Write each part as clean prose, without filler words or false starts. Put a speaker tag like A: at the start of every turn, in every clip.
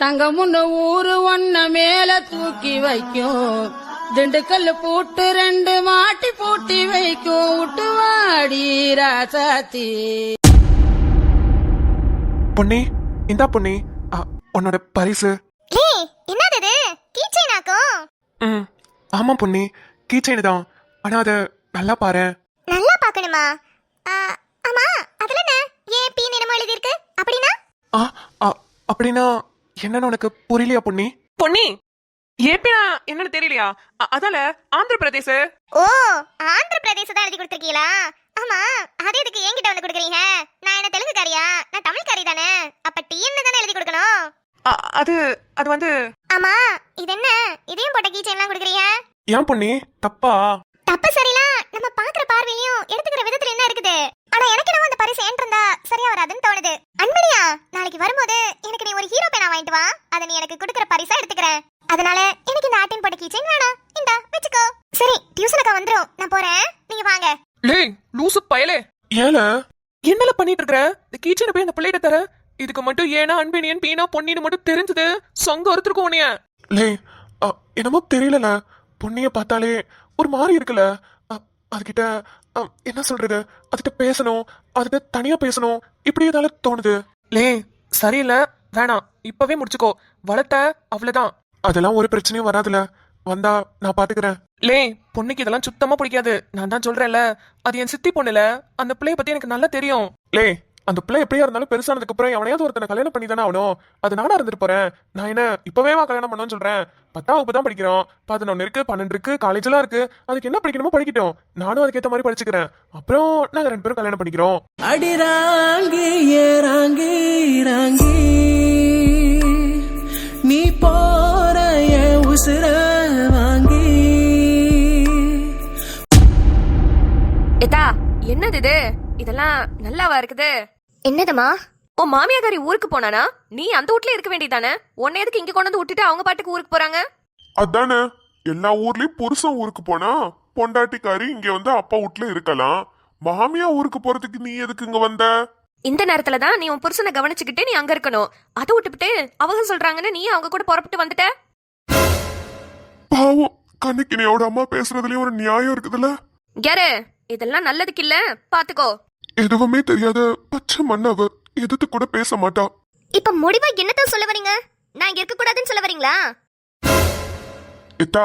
A: தங்கமுன்னு ஊரு ஒன்ன மேல தூக்கி வைக்கும், திண்டுக்கல் பூட்டு 2 மாட்டி பூட்டி வைக்கும், விட்டுவாடி ராசாத்தி.
B: பொன்னி, இந்தா பொன்னி, உன்னோட பரிசு.
C: என்னது கீச்சைனாக்கும்?
B: ஆமா பொன்னி, கீச்சைனு தான். ஆனா அத நல்லா பாரு.
C: நல்லா பாக்கணுமா? ஆமா, அதுல என்ன ஏன் பி நிறமா எழுதி இருக்கு? அப்படினா
B: அப்படினா என்னன்னு உனக்கு புரியலையா பொன்னி?
D: பொன்னி, ஏபினா என்னன்னு தெரியலையா? அதால ஆந்திர பிரதேச.
C: ஓ, ஆந்திர பிரதேச தான் எழுதி கொடுத்திருக்கீங்களா? ஆமா, அது எதுக்கு என்கிட்ட வந்து கொடுக்குறீங்க? நான் என்ன தெலுங்குக்காரியா? நான் தமிழ்காரி தானே. அப்ப டிஎன்னு தானே எழுதி கொடுக்கணும்.
D: அது வந்து
C: ஆமா, இது என்ன இதையும் போட்ட கீச்சைன் எல்லாம் கொடுக்குறீங்க?
B: ஏன் பொன்னி, தப்பா?
C: தப்பு சரியில்லை, நம்ம பாக்குற பார்வையிலையும் எடுத்துக்கிற விதத்துல என்ன இருக்குது? ஆனா எனக்கு என்ன அந்த பரிசு ஏன்றிருந்தா சரியா வராதுன்னு தோணுது. அன்பளியா, நாளைக்கு வரும்போது எனக்கு நீ ஒரு ஹீரோ பேனா வாங்கிட்டு வா. அதை நீ எனக்கு கொடுக்குற பரிசா எடுத்துக்கிறேன். அதனால எனக்கு இந்த ஆட்டின் போட்ட கீச்சைன் வேணாம். இந்தா வெச்சுக்கோ. சரி, டியூஷனுக்கு வந்துரும், நான் போறேன், நீங்க வாங்க.
D: லேய் லூசு பயலே,
B: ஏல
D: என்னல பண்ணிட்டு இருக்கற? இந்த கீச்சனை போய் அந்த பிள்ளைகிட்ட தர. இதுக்கு மட்டும் ஏனா அன்பினியன் பீனா பொன்னின்னு மட்டும் தெரிஞ்சது சொங்க ஒருத்தருக்கும் உனைய.
B: லே, என்னமோ தெரியல, பொன்னிய பார்த்தாலே ஒரு மாதிரி இருக்குல்ல. அதுகிட்ட என்ன சொல்றது, அதுகிட்ட பேசணும், அதுகிட்ட தனியா பேசணும், இப்படி ஏதால தோணுது.
D: லே சரியில்லை, வேணாம், இப்பவே முடிச்சுக்கோ. வளர்த்த அவ்வளவுதான்.
B: அதெல்லாம் ஒரு பிரச்சனையும் வராதுல, வந்தா நான் பாத்துக்கிறேன்.
D: லே, பொண்ணுக்கு இதெல்லாம் சுத்தமா பிடிக்காது. நான் தான் சொல்றேன்ல, அது என் சித்தி பொண்ணுல. அந்த பிள்ளைய பத்தி எனக்கு நல்லா தெரியும்.
B: லே, அந்த பிள்ளை எப்படியா இருந்தாலும் பெருசானதுக்கு அப்புறம் எவனையாவது ஒருத்தனை கல்யாணம் பண்ணி தானே ஆகணும். அது நானா இருந்துட்டு போறேன். நான் என்ன இப்பவே கல்யாணம் பண்ணணும்னு சொல்றேன். 10ஆம் வகுப்பு தான் படிக்கிறோம், 11 இருக்கு, 12 இருக்கு, காலேஜ் எல்லாம் இருக்கு. அதுக்கு என்ன படிக்கணுமோ படிக்கட்டும், நானும் அதுக்கேற்ற மாதிரி படிச்சுக்கிறேன். அப்புறம் நாங்க 2 பேரும் கல்யாணம் பண்ணிக்கிறோம்.
E: அடிராங்கி ஏறாங்கி ராங்கி நீ போற என் உசுர வாங்கி.
F: ஏதா, என்னது இது? இதெல்லாம் நல்லாவா இருக்குது?
C: என்னதுமா?
F: உன் மாமியாரி ஊருக்கு போனானா? நீ அந்த வீட்ல இருக்க வேண்டியதானே? உன்னை எதுக்கு இங்க கொண்டு வந்து விட்டுட்டு அவங்க பாட்டுக்கு ஊருக்கு போறாங்க?
G: அதானே, எல்லா ஊர்லயும் புருஷன் ஊருக்கு போனா பொண்டாட்டிக்காரி இங்க வந்து அப்பா வீட்டுல இருக்கலாம். மாமியா ஊருக்கு போறதுக்கு நீ எதுக்கு இங்க வந்த?
F: இந்த நேரத்துல தான் நீ உன் புருஷனை கவனிச்சுக்கிட்டு நீ அங்க இருக்கணும். அதை விட்டுவிட்டு அவங்க சொல்றாங்கன்னு நீ அவங்க கூட புறப்பட்டு வந்துட்ட.
G: பாவம், கண்ணுக்கினியோட அம்மா பேசுறதுலயும் ஒரு நியாயம் இருக்குதுல்ல.
F: யாரு, இதெல்லாம் நல்லதுக்கு இல்ல, பாத்துக்கோ.
G: எதுவுமே தெரியாத பச்சை மண்ணவ எதிர்த்து கூட பேச மாட்டா.
C: இப்ப முடிவா என்னதான் சொல்ல வரீங்க? நான் இங்க இருக்க கூடாதுன்னு சொல்ல வரீங்களா?
G: இத்தா,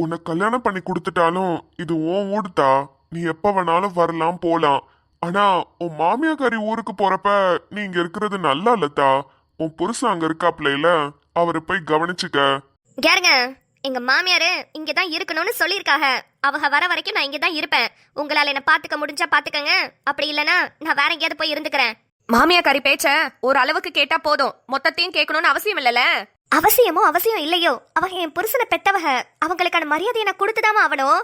G: உன்னை கல்யாணம் பண்ணி கொடுத்துட்டாலும் இது உன் ஊடுதா. நீ எப்ப வேணாலும் வரலாம் போலாம். ஆனா உன் மாமியாக்காரி ஊருக்கு போறப்ப நீ இங்க இருக்கிறது நல்லா இல்லத்தா. உன் புருஷன் அங்க இருக்காப்ல, அவரை போய் கவனிச்சுக்க.
C: கேருங்க, எங்க மாமியாரு இங்கதான் இருக்கணும்னு சொல்லிருக்காங்க. அவங்க வர வரைக்கும் நான் இங்கதான் இருப்பேன். உங்களால என்ன பாத்துக்க முடிஞ்சா பாத்துக்கங்க, அப்படி இல்லனா நான் வேற எங்கேயாவது போய் இருந்துக்கிறேன்.
F: மாமியாக்காரி பேச்ச ஒரு அளவுக்கு கேட்டா போதும், மொத்தத்தையும் கேட்கணும்னு அவசியம் இல்லல.
C: அவசியமோ அவசியம் இல்லையோ, அவங்க என் புருஷனை பெத்தவங்க. அவங்களுக்கான மரியாதையை நான் கொடுத்துதாமா ஆகணும்.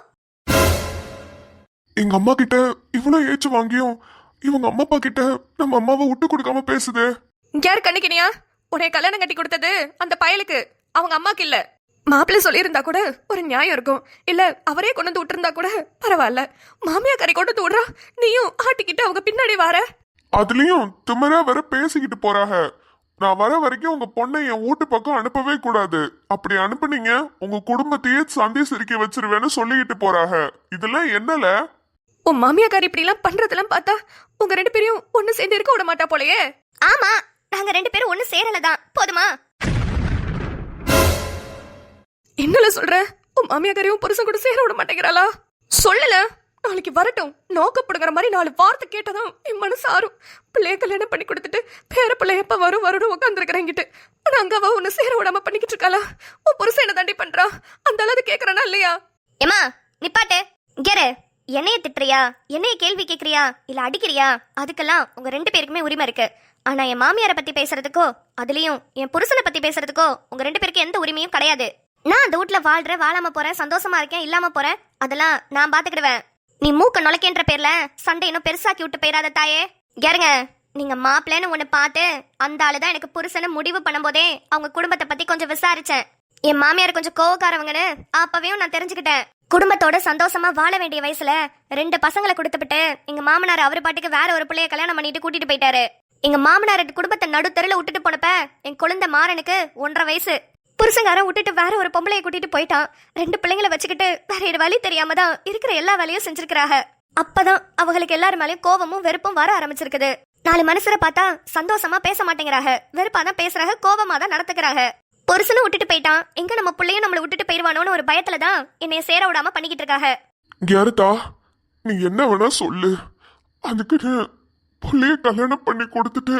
G: எங்க அம்மா கிட்ட இவ்வளவு ஏச்சு வாங்கியும் இவங்க அம்மா அப்பா கிட்ட நம்ம அம்மாவை விட்டு கொடுக்காம பேசுது.
F: யாரு கண்ணுக்கினியா? உன்னை கல்யாணம் கட்டி கொடுத்தது அந்த பயலுக்கு, அவங்க அம்மாக்கு இல்ல. மாப்பிள்ளை சொல்லியிருந்தா கூட ஒரு நியாயம் இருக்கும். இல்ல அவரே கொண்டு வந்து விட்டுருந்தா கூட பரவாயில்ல. மாமியாக்காரி கொண்டு வந்து விடுறா, நீயும் ஆட்டிக்கிட்டு அவங்க பின்னாடி வர.
G: அதுலயும் திமிரா வர பேசிக்கிட்டு போறாங்க. நான் வர வரைக்கும் உங்க பொண்ணை என் வீட்டு பக்கம் அனுப்பவே கூடாது. அப்படி அனுப்புனீங்க உங்க குடும்பத்தையே சந்தி சிரிக்க வச்சிருவேன்னு சொல்லிக்கிட்டு போறாங்க. இதெல்லாம் என்னல?
F: உன் மாமியாக்காரி இப்படி எல்லாம் பண்றதெல்லாம் பார்த்தா உங்க 2 பேரையும் ஒண்ணு சேர்ந்து இருக்க விட மாட்டா போலயே.
C: ஆமா, நாங்க 2 பேரும் ஒண்ணு சேரலதான், போதுமா?
F: என்னல சொல்ற? உன் மாமியாக்காரியும் புருஷன் கூட சேர விட மாட்டேங்கிறாளா? சொல்லல, நாளைக்கு வரட்டும். நோக்கப்படுங்கிற மாதிரி 4 வார்த்தை கேட்டதும் என் மனசு ஆறும். பிள்ளைய கல்யாணம் பண்ணி கொடுத்துட்டு பேர பிள்ளை எப்ப வரும் வரும்னு உட்காந்துருக்கிறேங்கிட்டு. ஆனா அங்க அவ ஒண்ணு சேர விடாம பண்ணிக்கிட்டு இருக்காளா? உன் புருஷன் என்ன தாண்டி பண்றா? அந்த அளவுக்கு கேக்குறானா இல்லையா?
C: ஏமா நிப்பாட்டு. கேரு, என்னைய திட்டுறியா, என்னைய கேள்வி கேக்குறியா, இல்ல அடிக்கிறியா? அதுக்கெல்லாம் உங்க 2 பேருக்குமே உரிமை இருக்கு. ஆனா என் மாமியாரை பத்தி பேசுறதுக்கோ, அதுலயும் என் புருஷனை பத்தி பேசுறதுக்கோ உங்க 2 பேருக்கு எந்த உரிமையும் கிடையாது. நான் அந்த வீட்டுல வாழ்றேன், வாழாம போறேன், சந்தோஷமா இருக்கேன், இல்லாம போறேன், அதெல்லாம் நான் பாத்துக்கிடுவேன். நீ மூக்க நுழைக்கின்ற பேர்ல சண்டை இன்னும் பெருசாக்கி விட்டு போயிடாத தாயே. கேருங்க, நீங்க மாப்பிள்ளைன்னு ஒண்ணு பார்த்து அந்த ஆளுதான் எனக்கு புருஷனை முடிவு பண்ணும் போதே அவங்க குடும்பத்தை பத்தி கொஞ்சம் விசாரிச்சேன். என் மாமியார் கொஞ்சம் கோவக்காரவங்கன்னு அப்பவே நான் தெரிஞ்சுக்கிட்டேன். குடும்பத்தோட சந்தோஷமா வாழ வேண்டிய வயசுல 2 பசங்களை கொடுத்துட்டு எங்க மாமனார் அவரு பாட்டுக்கு வேற ஒரு பிள்ளைய கல்யாணம் பண்ணிட்டு கூட்டிட்டு போயிட்டாரு. எங்க மாமனார் குடும்பத்தை நடுத்தருல விட்டுட்டு போனப்ப என் குழந்தை மாறனுக்கு 1.5 வயசு. புருஷங்காரன் விட்டுட்டு வேற ஒரு பொம்பளைய கூட்டிட்டு போயிட்டான். 2 பிள்ளைங்களை வச்சுக்கிட்டு வேற வழி தெரியாம தான் இருக்கிற எல்லா வேலையும் செஞ்சிருக்கிறாங்க. அப்பதான் அவங்களுக்கு எல்லாரும் மேலயும் கோபமும் வெறுப்பும் வர ஆரம்பிச்சிருக்குது. 4 மனுஷரை பார்த்தா சந்தோஷமா பேச மாட்டேங்கிறாங்க, வெறுப்பா தான் பேசுறாங்க, கோபமா தான் நடத்துக்கிறாங்க. புருஷனும் விட்டுட்டு போயிட்டான், எங்க நம்ம பிள்ளையும் நம்மளை விட்டுட்டு போயிருவானோன்னு ஒரு பயத்துல தான் என்னைய சேர விடாம பண்ணிக்கிட்டு இருக்காங்க.
G: கேரதா, நீ என்ன வேணா சொல்லு, அதுக்குன்னு புள்ளைய கல்யாணம் பண்ணி கொடுத்துட்டு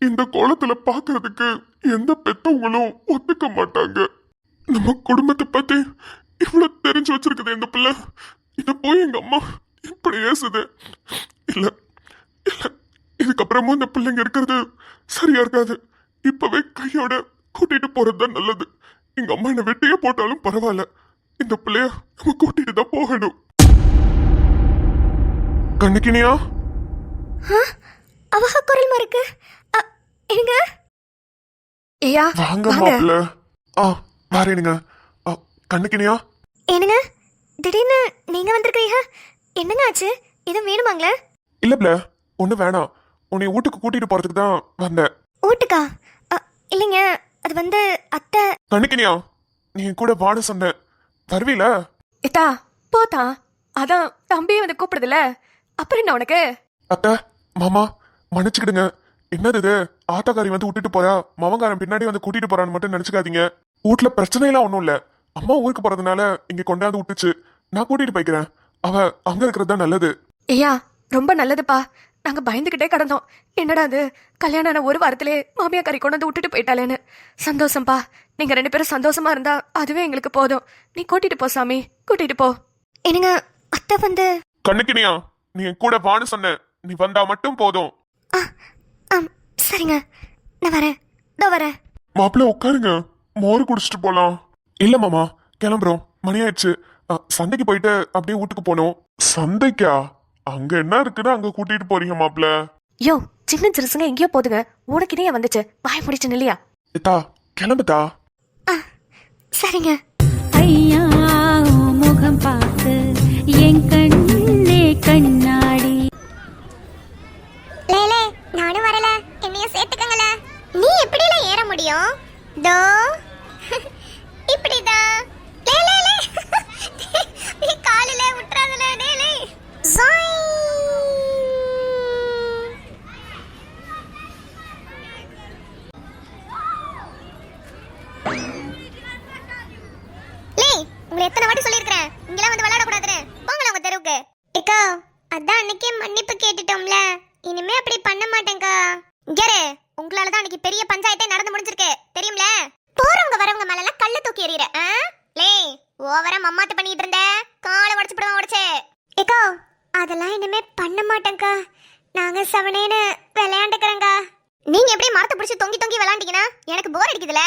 G: இந்த கோலத்துல பாக்குறதுக்கு எந்த பெத்தவங்களும் ஒத்துக்க மாட்டாங்க. நம்ம குடும்பத்தை பத்தி இவ்வளவு தெரிஞ்சு வச்சிருக்குது இந்த பிள்ளை, இத போய் எங்க அம்மா இப்படி ஏசுது. இல்ல இல்ல, இதுக்கப்புறமும் இந்த பிள்ளைங்க இருக்கிறது சரியா இருக்காது. இப்பவே கையோட கூட்டிட்டு போறதுதான் நல்லது. எங்க அம்மா என்ன வெட்டியே போட்டாலும் பரவாயில்ல, இந்த பிள்ளைய நம்ம கூட்டிட்டு தான் போகணும். கண்ணுக்கினியா,
C: அவக குரல் மறுக்கு எங்க
F: ஐயா
G: வாங்க மாப்பிள்ள. வாரேனுங்க. கண்ணுக்கினியா,
C: என்னங்க திடீர்னு நீங்க வந்திருக்கீங்க, என்னங்க ஆச்சு? எதுவும் வேணுமாங்களே?
B: இல்லப்ல, ஒண்ணு வேணாம். உன்னை வீட்டுக்கு கூட்டிட்டு போறதுக்கு தான் வந்தேன்.
C: வீட்டுக்கா? இல்லைங்க, அது வந்து அத்தை.
B: கண்ணுக்கினியா, நீ என் கூட வான்னு சொன்ன, வருவீல?
F: ஏத்தா போத்தா, அதான் தம்பியே வந்து கூப்பிடுதுல, அப்புறம் என்ன உனக்கு?
B: அத்தை, மாமா, மன்னிச்சுக்கிடுங்க. என்னது இது, ஆத்தாக்காரி வந்து விட்டுட்டு போறா, மவங்காரன் பின்னாடி வந்து கூட்டிட்டு போறான்னு மட்டும் நினைச்சுக்காதீங்க. வீட்டுல பிரச்சனை எல்லாம் ஒண்ணும் இல்ல. அம்மா ஊருக்கு போறதுனால இங்க கொண்டாந்து விட்டுச்சு, நான் கூட்டிட்டு போய்க்கிறேன். அவ அங்க இருக்கிறது தான் நல்லது.
F: ஐயா ரொம்ப நல்லதுப்பா, நாங்க பயந்துகிட்டே கிடந்தோம். என்னடா அது, கல்யாணம் ஆன 1 வாரத்திலே மாமியா கறி கொண்டு வந்து விட்டுட்டு போயிட்டாலேன்னு. சந்தோஷம்ப்பா, நீங்க 2 பேரும் சந்தோஷமா இருந்தா அதுவே எங்களுக்கு போதும். நீ கூட்டிட்டு போ சாமி, கூட்டிட்டு போ.
C: என்னங்க அத்தை வந்து?
B: கண்ணுக்கினியா, நீ என் கூட வான்னு சொன்ன, நீ வந்தா மட்டும் போதும்.
C: சரிங்க, நான் வரேன், இதோ வரேன்.
G: மாப்பிள்ள உட்காருங்க, மோர் குடிச்சிட்டு போலாம்.
B: இல்ல மாமா, கிளம்புறோம், மணி ஆயிடுச்சு. சந்தைக்கு போயிட்டு அப்படியே வீட்டுக்கு போனோம்.
G: சந்தைக்கா? அங்க என்ன இருக்குன்னு அங்க கூட்டிட்டு போறீங்க மாப்பிள்ள?
F: யோ, சின்ன சிறுசுங்க எங்கேயோ போதுங்க, உனக்கு இதையே வந்துச்சு, வாய் முடிச்சு இல்லையா?
B: ஏத்தா, கிளம்புதா.
C: சரிங்க.
H: ஐயா முகம் பார்த்து என் கண்ணே கண்ணாடி.
C: லேலே, நானும் வரல, என்னையும் சேர்த்துக்கங்கள. நீ எப்படில ஏற முடியும்? தோ இப்படிதான். லே லே நீ காலிலே விட்டுறாதல. லே ஜாய். லே, உங்களை எத்தனை வாட்டி சொல்லியிருக்கிறேன், இங்கெல்லாம் வந்து விளையாட கூடாதுன்னு. போங்களா உங்க தெருவுக்கு. ஏக்கா, அதான் அன்னைக்கே மன்னிப்பு கேட்டுட்டோம்ல, இனிமே அப்படி பண்ண மாட்டேங்கா. கேரு, உங்களால தான் அன்னைக்கு பெரிய பஞ்சாயத்தே நடந்து முடிஞ்சிருக்கு தெரியும்ல. போறவங்க வரவங்க மேல எல்லாம் கல்ல தூக்கி எறியற. லே, ஓவரா மம்மாத்து பண்ணிட்டு இருந்த, காலை உடைச்சு போடுவா உடைச்சே. ஏக்கா, அதெல்லாம் இனிமே பண்ண மாட்டேங்கா, நாங்க சவனேன்னு விளையாண்டுக்கறங்க. நீங்க எப்படி மரத்தை பிடிச்சு தொங்கி தொங்கி விளையாண்டீங்கன்னா எனக்கு போர் அடிக்குதுல.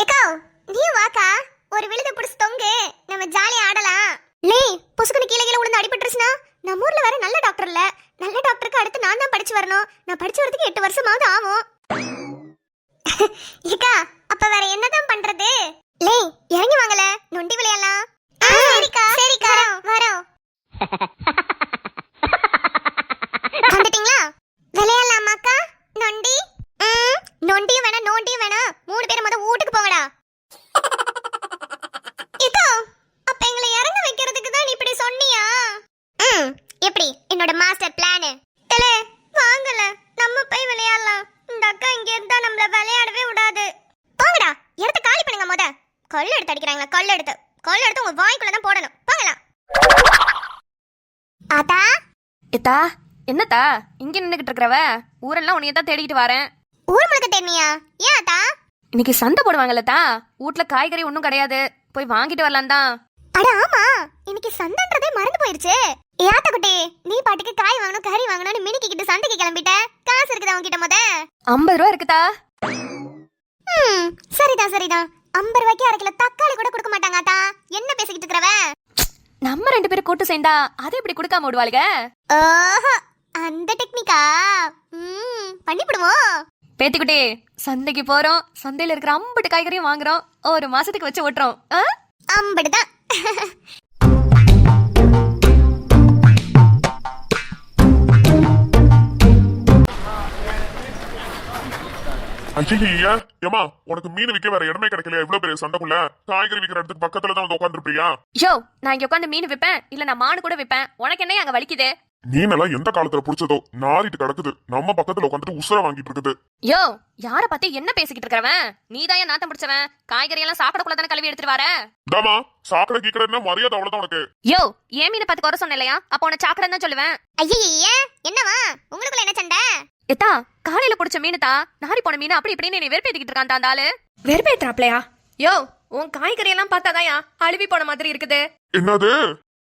C: ஏக்கா, நீ வாக்கா, ஒரு விழுத பிடிச்சு தொங்கு, நம்ம ஜாலியா ஆடலாம். லே, பொசுக்குன்னு கீழே கீழே விழுந்து அடிபட்டுருச்சுனா நம்ம ஊர்ல வேற நல்ல டாக்டர் இல்ல. நல்ல டாக்டருக்கு அடுத்து நான் தான் படிச்சு வரணும். நான் படிச்சு வரதுக்கு 8 வருஷமாவது ஆகும். ஏக்கா, அப்ப வேற என்னதான் பண்றது? லே, இறங்கி வாங்கல, நொண்டி விளையாடலாம். சரிக்கா சரிக்கா, வரோம். வந்துட்டீங்களா? விளையாடலாமாக்கா நொண்டி? நொண்டியும் வேணா நோண்டியும் வேணா, 3 பேரும் முத வீட்டுக்கு போங்கடா. ஏக்கா, அப்ப எங்களை இறங்க வைக்கிறதுக்கு தான் நீ இப்படி சொன்னியா? எப்படி என்னோட மாஸ்டர் பிளான்? இல்ல வாங்கல, நம்ம போய் விளையாடலாம். இந்த அக்கா இங்க இருந்தா நம்மள விளையாடவே விடாது. போங்கடா, எடுத்து காலி பண்ணுங்க. முத கல் எடுத்து அடிக்கிறாங்களா? கல் எடுத்து உங்க வாய்க்குள்ள தான் போடணும். போங்கலாம். ஆத்தா.
F: ஏத்தா, என்னத்தா இங்க நின்னுகிட்டு இருக்கறவ? ஊரெல்லாம் உன்னைய தான் தேடிக்கிட்டு வரேன்.
C: ஊர் முழுக்க தேடினியா? ஏன் ஆத்தா?
F: இன்னைக்கு சந்தை போடுவாங்கல்லத்தா, வீட்ல காய்கறி ஒன்றும் கிடையாது, போய் வாங்கிட்டு வரலாம் தான்.
C: அட ஆமா, இன்னைக்கு சந்தைன்றதே மறந்து போயிருச்சு. ஏத்த குட்டி, நீ பாட்டுக்கு காய் வாங்கணும் கறி வாங்கணும்னு மினிக்கிட்டு சந்தைக்கு கிளம்பிட்ட. காசு இருக்குதா உன்கிட்ட? முத
F: 50 ரூபா இருக்குதா?
C: சரிதான் 50 ரூபாய்க்கு 1 கிலோ தக்காளி கூட கொடுக்க மாட்டாங்க ஆத்தா. என்ன பேசிக்கிட்டு இருக்கறவ?
F: நம்ம 2 பேரும் கூட்டு சேர்ந்தா அதை எப்படி கொடுக்காம விடுவாளுங்க?
C: ஓஹோ, அந்த டெக்னிக்கா? பண்ணிவிடுவோம்.
F: பேத்திக்குட்டி, சந்தைக்கு போறோம், சந்தையில இருக்கிற 50 காய்கறியும் வாங்குறோம், 1 மாசத்துக்கு வச்சு ஓட்டுறோம்.
C: அம்படுதான்.
G: ஐயா ஏமா உனக்கு மீன் விற்க வேற இடமே கிடைக்கல எவ்வளவு பெரிய சண்டைக்குள்ள காய்கறி விற்கிற இடத்துக்கு பக்கத்துல தான் வந்து உட்காந்துருப்பியா
C: யோ நான் இங்க உட்காந்து மீன் விப்பேன் இல்ல நான் மானு கூட விப்பேன் உனக்கு என்ன அங்க வலிக்குது
G: மீனெல்லாம் எந்த காலத்துல புடிச்சதோ நாரிட்டு கிடக்குது நம்ம பக்கத்துல உட்காந்துட்டு உசுர வாங்கிட்டு இருக்குது
C: யோ யார பத்தி என்ன பேசிக்கிட்டு இருக்கறவன் நீதான் ஏன் நாத்தம் பிடிச்சவன் காய்கறி எல்லாம் சாக்கடைக்குள்ள தானே கழுவி எடுத்துட்டு வர
G: தாமா சாக்கடை கீக்கடைன்னா மரியாதை அவ்வளவுதான் உனக்கு
C: யோ ஏன் மீனை பத்தி குறை சொன்ன இல்லையா அப்ப உன சாக்கடைன்னு தான் சொல்லுவேன்
I: ஐயே என்னவா உங்களுக்குள்ள என்ன சண்டை
C: எத்தா காலையில புடிச்ச மீனுதா நாரி போன மீன் அப்படி இப்படின்னு நீ வெறுப்பேத்திக்கிட்டு இருக்கான் அந்த ஆளு
F: வெறுப்பேத்துறாப்லையா யோ உன் காய்கறி எல்லாம் பார்த்தாதாயா அழுவி போன மாதிரி இருக்குது
G: என்னது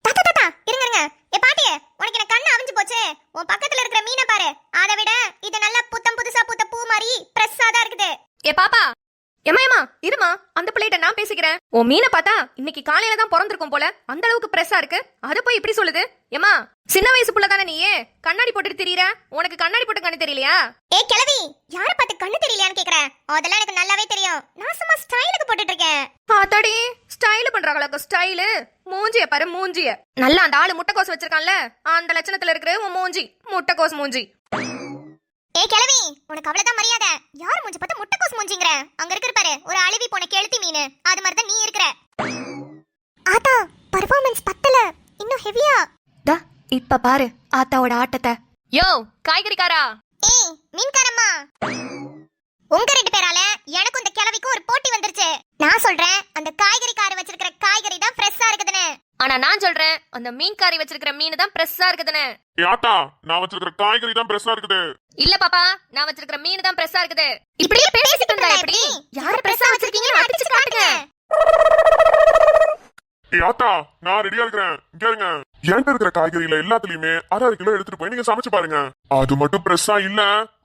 I: தாத்தா இருங்க ஏ பாட்டியே உனக்கு என்ன கண்ணு அவிஞ்சு போச்சு உன் பக்கத்துல இருக்கிற மீனை பாரு அதை விட இது நல்ல புத்தம் புதுசா பூத்த பூ மாதிரி ஃப்ரெஷ்ஷா தான் இருக்குது
C: ஏ பாப்பா ஏமா இருமா அந்த பிள்ளைகிட்ட நான் பேசிக்கிறேன் உன் மீனை பார்த்தா இன்னைக்கு காலையில தான் பிறந்திருக்கும் போல அந்த அளவுக்கு பிரஸ்ஸா இருக்கு அத போய் இப்படி சொல்லுது ஏமா சின்ன வயசு புள்ள தானே நீயே கண்ணாடி போட்டுட்டு தெரியற உனக்கு கண்ணாடி போட்டு கண்ணு தெரியலையா
I: ஏ கிழவி யார பார்த்து கண்ணு தெரியலையான்னு கேக்குறேன் அதெல்லாம் எனக்கு நல்லாவே தெரியும் நான் சும்மா ஸ்டைலுக்கு போட்டுட்டு இருக்கேன்
C: ஆத்தாடி ஸ்டைல் பண்றாங்களா ஸ்டைலு மூஞ்சிய பாரு மூஞ்சிய நல்லா அந்த ஆளு முட்டைக்கோஸ் வச்சிருக்கான்ல அந்த லட்சணத்துல இருக்கிற உன் மூஞ்சி முட்டைக்கோஸ் மூஞ்சி
I: ஏ கிழவி உனக்கு அவ்வளவுதான் மரியாதை யார் மூஞ்சி பார்த்து முட்டைக்கோஸ் மூஞ்சிங்கற அங்க இருக்கிற பாரு ஒரு அழுவி போன கெளுத்தி மீன் அது மாதிரி தான் நீ இருக்கிற ஆத்தா பெர்ஃபார்மன்ஸ் பத்தல இன்னும் ஹெவியா
C: டா இப்ப பாரு ஆத்தாவோட ஆட்டத்தை யோ காய்கறிக்காரா
I: ஏய் மீன்காரம்மா உங்க ரெண்டு பேரால எனக்கும் இந்த கிழவிக்கும் ஒரு போட்டி வந்துருச்சு நான் சொல்றேன் அந்த காய்கறிக்காரர் வச்சிருக்கிற காய்கறி தான் ஃப்ரெஷ்ஷா இருக்குதுன்னு
C: ஆனா நான் சொல்றேன் அந்த மீன்காரி வச்சிருக்கிற மீன் தான் பிரஸ்ஸா இருக்குதுன்னு
G: யாத்தா நான் வச்சிருக்கிற காய்கறி தான் பிரஸ்ஸா இருக்குது
C: இல்ல பாப்பா நான் வச்சிருக்கிற மீன் தான் பிரஸ்ஸா இருக்குது இப்படியே பேசிட்டு இருந்தா எப்படி யார் பிரஸ்ஸா வச்சிருக்கீங்கன்னு அடிச்சு காட்டுங்க
G: யாத்தா நான் ரெடியா இருக்கிறேன் கேளுங்க என்கிட்ட இருக்கிற காய்கறியில எல்லாத்துலயுமே 6 கிலோ எடுத்துட்டு போய் நீங்க சமைச்சு பாருங்க அது மட்டும் பிரஸ்ஸா இல்ல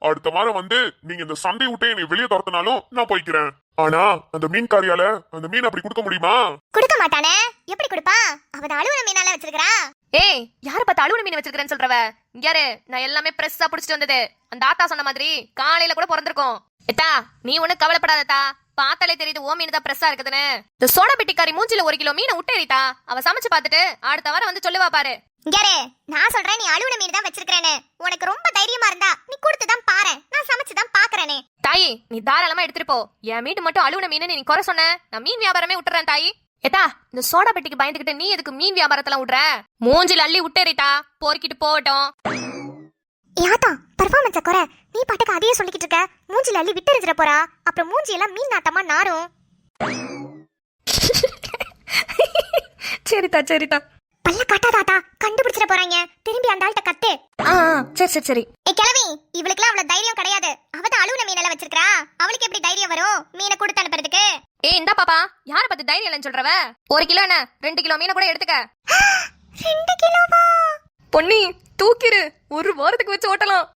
G: அடுத்த வாரம் வந்து நீங்க இந்த சண்டை விட்டே என்னை வெளியே துரத்தினாலும் நான் போய்க்கிறேன் ஆனா அந்த மீன் காரியால அந்த மீன் அப்படி கொடுக்க முடியுமா
I: கொடுக்க மாட்டானே எப்படி கொடுப்பா அவ அழுவன மீனால வச்சிருக்கா
C: ஏய் யார பார்த்து அழுவன மீன் வச்சிருக்கேன்னு சொல்றவ யாரு நான் எல்லாமே பிரஸ்ஸா புடிச்சிட்டு வந்தது அந்த ஆத்தா சொன்ன மாதிரி காலையில கூட பிறந்திருக்கும் எத்தா நீ ஒண்ணு கவலைப்படாதத்தா பார்த்தாலே தெரியுது ஓ மீன் தான் பிரஸ்ஸா இருக்குதுன்னு இந்த சோடா பெட்டிக்காரி மூஞ்சில 1 கிலோ மீனை விட்டேறிட்டா அவ சமைச்சு பார்த்துட்டு அடுத்த வாரம் வந்து சொல்லுவா பாரு
I: இங்கரே நான் சொல்றேன் நீ அழுவன மீன் தான் வச்சிருக்கேன்னு உனக்கு ரொம்ப தைரியமா இருந்தா நீ கொடுத்து தான் பாரு நான் சமைச்சு தான் பாக்குறேனே
C: தாயி நீ தாராளமா எடுத்துட்டு போ என் மீட்டு மட்டும் அழுவன மீன் நீ குறை சொன்ன நான் மீன் வியாபாரமே விட்டுறேன் தாயி ஏத்தா இந்த சோடா பெட்டிக்கு பயந்துகிட்டு நீ எதுக்கு மீன் வியாபாரத்தெல்லாம் விடுற மூஞ்சில அள்ளி விட்டேறிட்டா போர்க்கிட்டு போகட்டும்
I: யாத்தா பெர்ஃபார்மன்ஸ குறை நீ பாட்டுக்கு அதையே சொல்லிக்கிட்டு இருக்க மூஞ்சில அள்ளி விட்டு எரிஞ்சிட போறா அப்புறம் மூஞ்சி எல்லாம் மீன் நாட்டமா நாரும்
F: சரிதா சரிதா
I: பல்ல காட்டாதாத்தா கண்டுபிடிச்சிட போறாங்க திரும்பி அந்த ஆள்கிட்ட கத்து
F: சரி
I: ஏ கிழவி இவளுக்குலாம் அவ்வளவு தைரியம் கிடையாது அவதான் அழுவன மீனெல்லாம் வச்சிருக்கா அவளுக்கு எப்படி தைரியம் வரும் மீனை கொடுத்து அனுப்புறதுக்கு
C: ஏய் இந்தா பாப்பா யார பத்தி தைரியம் இல்லைன்னு சொல்றவ 1 கிலோ என்ன 2 கிலோ மீனை கூட எடுத்துக்க
I: 2 கிலோவா
F: பொன்னி தூக்கிரு ஒரு வாரத்துக்கு வச்சு ஓட்டலாம்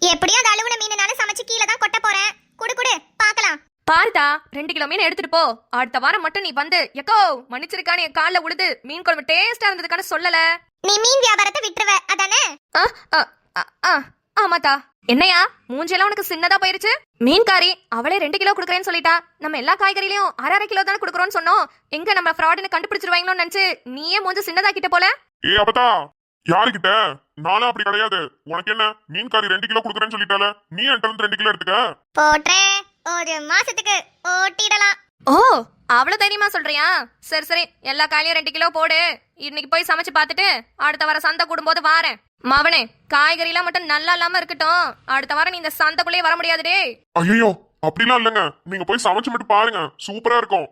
I: எப்படியும் அந்த அழுவன மீனால சமைச்சு கீழே தான் கொட்ட போறேன் குடு பார்க்கலாம்
C: பாருதா 2 கிலோ மீன் எடுத்துட்டு போ அடுத்த வாரம் மட்டும் நீ வந்து எக்கோ மன்னிச்சிருக்கான்னு என் கால்ல உழுது மீன் குழம்பு டேஸ்டா இருந்ததுக்கான சொல்லல
I: நீ மீன் வியாபாரத்தை விட்டுருவ அதானே
C: ஆமாத்தா என்னையா மூஞ்செல்லாம் உனக்கு சின்னதா போயிருச்சு மீன்காரி அவளே 2 கிலோ குடுக்கறேன்னு சொல்லிட்டா நம்ம எல்லா காய்கறிலையும் 1/2 கிலோ தானே குடுக்கறோம்னு சொன்னோம் எங்க நம்ம ஃப்ராடுன்னு கண்டுபிடிச்சிருவாங்களோன்னு நினைச்சு நீயே மூஞ்ச சின்னதாக்கிட்ட போல
G: ஏ அப்பதா யாருக்கிட்ட நானும் அப்படி கிடையாது உனக்கு என்ன மீன் காரி 2 கிலோ கொடுக்குறேன்னு சொல்லிட்டால நீ என்கிட்ட இருந்து 2 கிலோ எடுத்துக்க
I: போட்றே ஒரு மாசத்துக்கு ஓட்டிடலாம்
C: ஓ அவ்வளவு தைரியமா சொல்றியா சரி எல்லா காயிலையும் 2 கிலோ போடு இன்னைக்கு போய் சமைச்சு பார்த்துட்டு அடுத்த வாரம் சந்தை கூடும்போது வாரேன் மவனே காய்கறி எல்லாம் மட்டும் நல்லா இல்லாம இருக்கட்டும் அடுத்த வாரம் நீ இந்த சந்தைக்குள்ளேயே வர முடியாது டே
G: ஐயோ அப்படிலாம் இல்லைங்க நீங்க போய் சமைச்சு மட்டும் பாருங்க சூப்பரா இருக்கும்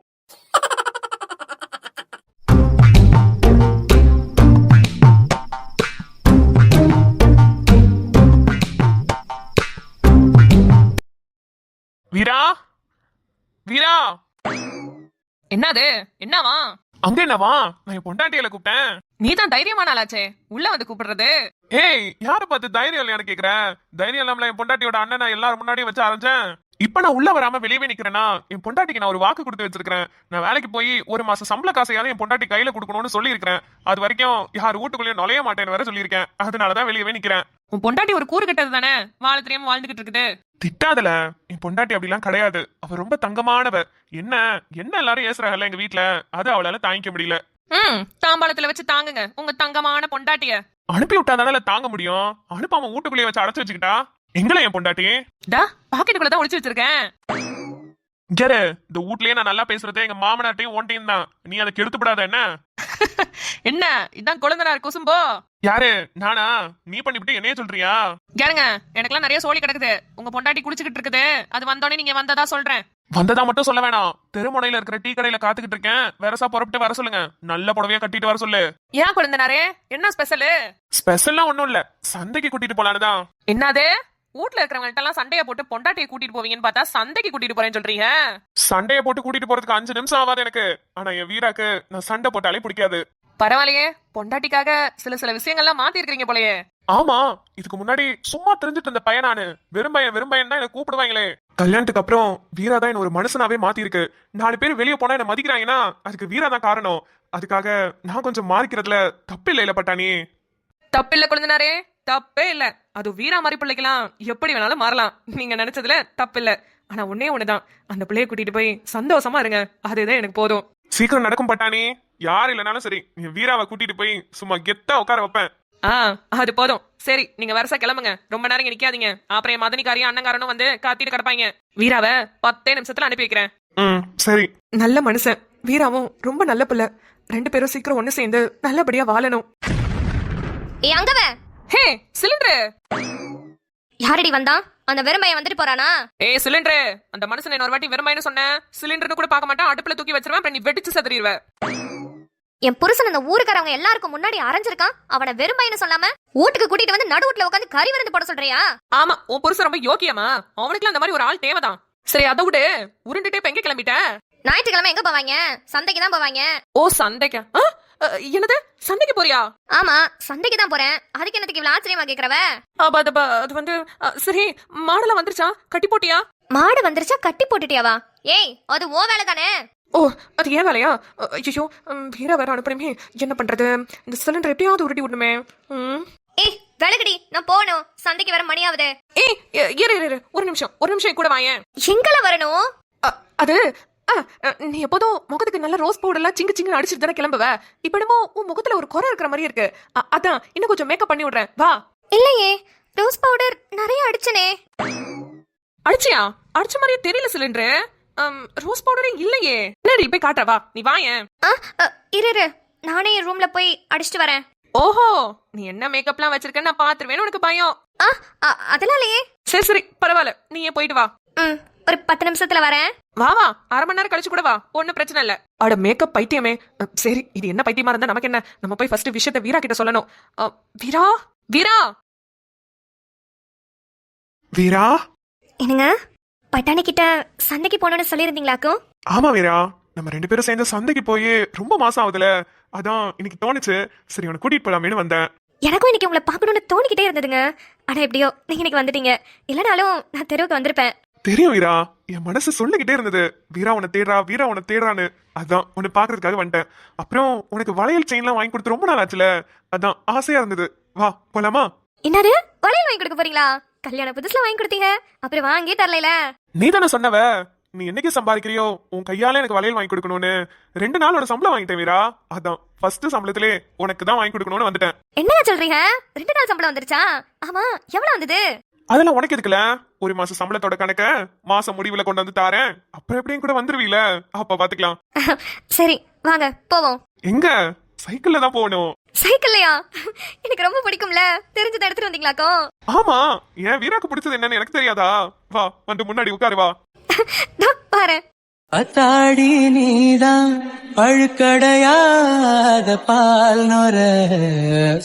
B: வீரா வீரா
D: என்னது என்னவா
B: அங்க என்னவா நான் என் பொண்டாட்டியில கூப்பிட்டேன்
D: நீ தான் தைரியமான ஆளாச்சே உள்ள வந்து கூப்பிடுறது
B: ஏய் யார பார்த்து தைரியம் இல்லையான்னு கேக்குறேன் தைரியம் இல்லாமல என் பொண்டாட்டியோட அண்ணன் நான் எல்லாரும் முன்னாடியும் வச்சு அரைஞ்சேன் இப்ப நான் உள்ள வராம வெளியவே நிக்கிறேன்னா என் பொண்டாட்டிக்கு நான் ஒரு வாக்கு கொடுத்து வச்சிருக்கேன் நான் வேலைக்கு போய் 1 மாசம் சம்பள காசையாவது என் பொண்டாட்டி கையில கொடுக்கணும்னு சொல்லியிருக்கேன் அது வரைக்கும் யார் வீட்டுக்குள்ளேயும் நுழைய மாட்டேன்னு வேற சொல்லியிருக்கேன் அதனாலதான் வெளியவே நிக்கிறேன்
D: உன் பொண்டாட்டி ஒரு கூறு கட்டது தானே வாழ தெரியாம வாழ்ந்துகிட்டு இருக்குது
B: திட்டாதல என் பொண்டாட்டி அப்படிலாம் கிடையாது அவ ரொம்ப தங்கமானவ என்ன எல்லாரும் ஏசுறாங்கல்ல எங்க வீட்டுல அது அவளால தாங்கிக்க முடியல
D: தாம்பாளத்துல வச்சு தாங்குங்க உங்க தங்கமான பொண்டாட்டிய
B: அனுப்பி விட்டாதானல தாங்க முடியும் அனுப்பாம வீட்டுக்குள்ளேயே வச்சு அடைச்சு வச்சுக்கிட்டா எங்களை என் பொண்டாட்டி
D: டா பாக்கெட்டுக்குள்ள தான் ஒளிச்சு வச்சிருக்கேன்.
B: ஜெரு, இந்த வீட்லயே நான் நல்லா பேசுறது எங்க மாமனாட்டையும் ஓன்ட்டையும் தான். நீ அதை கெடுத்துப்படாத என்ன?
D: என்ன இதான் குழந்தனார் குசும்போ?
B: யாரு நானா? நீ பண்ணிவிட்டு என்னைய சொல்றியா?
D: கேளுங்க, எனக்கெல்லாம் நிறைய சோழி கிடக்குது. உங்க பொண்டாட்டி குடிச்சுக்கிட்டு இருக்குது. அது வந்தோடனே நீங்க வந்ததா சொல்றேன்.
B: வந்ததா மட்டும் சொல்ல வேணாம். தெருமுனையில இருக்கிற டீ கடையில காத்துக்கிட்டு இருக்கேன். வேறசா புறப்பட்டு வர சொல்லுங்க. நல்ல புடவையா கட்டிட்டு வர சொல்லு.
D: ஏன் குழந்தனாரே, என்ன ஸ்பெஷலு?
B: ஸ்பெஷல்லாம் ஒண்ணும் இல்ல, சந்தைக்கு கூட்டிட்டு போலான்னுதான்.
D: என்னது? வீட்ல இருக்கிறவங்கள்ட்ட எல்லாம் சண்டைய போட்டு பொண்டாட்டியை கூட்டிட்டு போவீங்கன்னு பார்த்தா சந்தைக்கு கூட்டிட்டு போறேன்னு சொல்றீங்க.
B: சண்டைய போட்டு கூட்டிட்டு போறதுக்கு 5 நிமிஷம் ஆகாது எனக்கு. ஆனா என் வீராக்கு நான் சண்டை போட்டாலே பிடிக்காது.
D: பரவாயில்லையே, பொண்டாட்டிக்காக சில விஷயங்கள்லாம் மாத்தி இருக்கீங்க போலயே.
B: ஆமா, இதுக்கு முன்னாடி சும்மா தெரிஞ்சுட்டு இருந்த பையன் நானு. வெறும்பையன் தான் என்ன கூப்பிடுவாங்களே. கல்யாணத்துக்கு அப்புறம் வீரா தான் என்ன ஒரு மனுஷனாவே மாத்தி இருக்கு. 4 பேர் வெளியே போனா என்ன மதிக்கிறாங்கன்னா அதுக்கு வீரா தான் காரணம். அதுக்காக நான் கொஞ்சம் மாறிக்கிறதுல தப்பு இல்ல பட்டானி.
D: தப்பில்ல குழந்தனாரே, தப்பே இல்ல. அது வீரா மாதிரி பிள்ளைக்கலாம் எப்படி வேணாலும் மாறலாம். நீங்க நினைச்சதுல தப்பில்ல. ஆனா ஒன்னே ஒண்ணுதான், அந்த பிள்ளைய கூட்டிட்டு போய் சந்தோஷமா இருங்க. அதுதான் எனக்கு போதும்.
B: சீக்கிரம் நடக்கும் பட்டானி. யார் இல்லைனாலும் சரி, நீ வீராவை கூட்டிட்டு போய் சும்மா கெத்தா உட்கார வைப்பேன்.
D: அது போதும். சரி, நீங்க வரசா கிளம்புங்க. ரொம்ப நேரம் இங்க நிக்காதீங்க. அப்புறம் என் மதனிக்காரியும் அண்ணங்காரனும் வந்து காத்திட்டு கிடப்பாங்க. வீராவை 10 நிமிஷத்துல அனுப்பி வைக்கிறேன்.
B: சரி.
F: நல்ல மனுஷன் வீராவும், ரொம்ப நல்ல பிள்ளை. 2 பேரும் சீக்கிரம் ஒண்ணு சேர்ந்து நல்லபடியா வாழணும்.
C: ஏ அங்கவ,
D: ஹே சிலிண்டர்,
C: யாரடி வந்தா? அந்த வெறுமையை வந்துட்டு போறானா?
D: ஏய் சிலிண்டர், அந்த மனுஷன் என்ன ஒரு வாட்டி வெறுமைன்னு சொன்னேன். சிலிண்டர்னு கூட பார்க்க மாட்டான், அடுப்புல தூக்கி வச்சிருவேன். அப்புறம் நீ வெடிச்சு சதறிடுவ.
C: என் புருஷன் அந்த ஊருக்காரவங்க எல்லாருக்கும் முன்னாடி அரைஞ்சிருக்கான். அவனை வெறுமைன்னு சொல்லாம வீட்டுக்கு கூட்டிட்டு வந்து நடுவுட்ல உட்காந்து கறி விருந்து போட சொல்றியா?
D: ஆமா, உன் புருஷன் ரொம்ப யோக்கியமா. அவனுக்குலாம் அந்த மாதிரி ஒரு ஆள் தேவைதான். சரி, அதை விடு. உருண்டுட்டே இப்ப எங்க கிளம்பிட்ட?
C: ஞாயிற்றுக்கிழமை எங்க போவாங்க? சந்தைக்கு தான் போவாங்க.
D: ஓ சந்தைக்கா? என்னது, சந்தைக்கு போறியா?
C: ஆமா, சந்தைக்கு தான் போறேன். அதுக்கு என்னத்துக்கு இவ்வளவு ஆச்சரியமா கேக்குறவ?
D: அது வந்து சரி, மாடெல்லாம் வந்துருச்சா? கட்டி போட்டியா?
C: மாடு வந்துருச்சா? கட்டி போட்டுட்டியாவா? ஏய், அது ஓ வேலை தானே.
F: ஓ, அது ஏன் வேலையா? ஐயோ, வீரா வேற அனுப்பணுமே. என்ன பண்றது? இந்த சிலிண்டர் எப்படியாவது உருட்டி விடணுமே.
C: ஏய் வெளகடி, நான் போகணும். சந்தைக்கு வர மணி ஆகுது.
D: ஏய் இரு ஒரு நிமிஷம் கூட வாயேன்.
C: எங்கல வரணும்?
F: அது நீ எப்போதும் முகத்துக்கு நல்ல ரோஸ் பவுடர் எல்லாம் சிங்கு அடிச்சுட்டு தானே கிளம்புவ. இப்ப என்னமோ உன் முகத்துல ஒரு குறை இருக்கிற மாதிரி இருக்கு. அதான் இன்னும் கொஞ்சம் மேக்கப் பண்ணி விடுறேன், வா.
C: இல்லையே, ரோஸ் பவுடர் நிறைய அடிச்சனே.
D: அடிச்சியா? அடிச்ச மாதிரியே தெரியல சிலிண்டர். ரோஸ் பவுடரே இல்லையே. என்னடி போய் காட்ட, வா நீ வாயேன்.
C: இரு, நானே என் ரூம்ல போய் அடிச்சிட்டு வரேன்.
D: ஓஹோ, நீ என்ன மேக்கப்லாம் வச்சிருக்க நான் பாத்துருவேன்னு உனக்கு பயம்.
C: அதனாலயே.
D: சரி பரவாயில்ல, நீ ஏன் போயிட்டு வா.
C: ஒரு 10 நிமிஷத்துல வரேன்.
D: வா 1/2 மணி நேரம் கழிச்சு கூட வா, ஒன்னும் பிரச்சனை இல்ல.
F: அட மேக்கப் பைத்தியமே. சரி, இது என்ன பைத்தியமா இருந்தா நமக்கு என்ன? நம்ம போய் ஃபர்ஸ்ட் விஷயத்தை வீரா கிட்ட சொல்லணும். வீரா
D: வீரா
B: வீரா,
C: என்னங்க, பட்டாணி கிட்ட சந்தைக்கு போகணும்னு சொல்லியிருந்தீங்களாக்கும்?
B: ஆமா வீரா, நம்ம 2 பேரும் சேர்ந்து சந்தைக்கு போய் ரொம்ப மாசம் ஆகுதுல. அதான் இன்னைக்கு தோணுச்சு, சரி உன்னை கூட்டிட்டு போலாமேன்னு வந்தேன்.
C: எனக்கும் இன்னைக்கு உங்களை பார்க்கணும்னு தோணிக்கிட்டே இருந்ததுங்க. ஆனா எப்படியோ நீங்க இன்னைக்கு வந்துட்டீங்க. இல்லனாலும் நான் தெருவுக்கு வந்திருப்பேன்.
B: தெரியும் வீரா, என் மனசு சொல்லிக்கிட்டே இருந்தது, வீரா உன்னை தேடுறான்னு. அதான் உன்னை பாக்குறதுக்காக வந்துட்டேன். அப்புறம் உனக்கு வளையல் செயின்லாம் வாங்கி கொடுத்து ரொம்ப நாள் ஆச்சுல, அதான் ஆசையா இருந்தது. வா போலாமா?
C: என்னது, வளையல் வாங்கி கொடுக்க போறீங்களா? கல்யாண புதுசுல வாங்கி கொடுத்தீங்க, அப்புறம் வாங்கி தரல.
B: நீ தானே சொன்னவ, நீ என்னைக்கு சம்பாதிக்கிறியோ உன் கையால எனக்கு வளையல் வாங்கி கொடுக்கணும்னு. 2 நாளோட சம்பளம் வாங்கிட்டேன் வீரா. அதான் ஃபர்ஸ்ட் சம்பளத்திலே உனக்கு தான் வாங்கி கொடுக்கணும்னு வந்துட்டேன்.
C: என்னங்க சொல்றீங்க? 2 நாள் சம்பளம் வந்துருச்சா? ஆமா, எவ்வளவு வந்தது?
B: அதெல்லாம் உனக்கு எதுக்குல? 1 மாசம் சம்பளத்தோட கணக்க மாசம் முடிவுல கொண்டு வந்து தாரேன். அப்புறம் எப்படியும் கூட வந்துருவீல, அப்ப பாத்துக்கலாம்.
C: சரி வாங்க போவோம்.
B: எங்க? சைக்கிள்ல தான் போகணும்.
C: சைக்கிள்லையா? எனக்கு ரொம்ப பிடிக்கும்ல, தெரிஞ்சதை எடுத்துட்டு வந்தீங்களாக்கோ?
B: ஆமா, ஏன் வீராக்கு பிடிச்சது என்னன்னு எனக்கு தெரியாதா? வா வந்து முன்னாடி உட்காரு, வா.
C: பாரு,
E: அத்தாடி நீதான் பழுக்கடையாத பால் நொர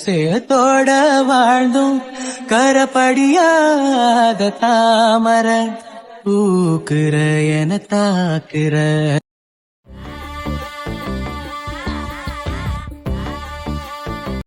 E: சேத்தோட வாழ்ந்தும் கரப்படியாத தாமர பூக்குற என தாக்குற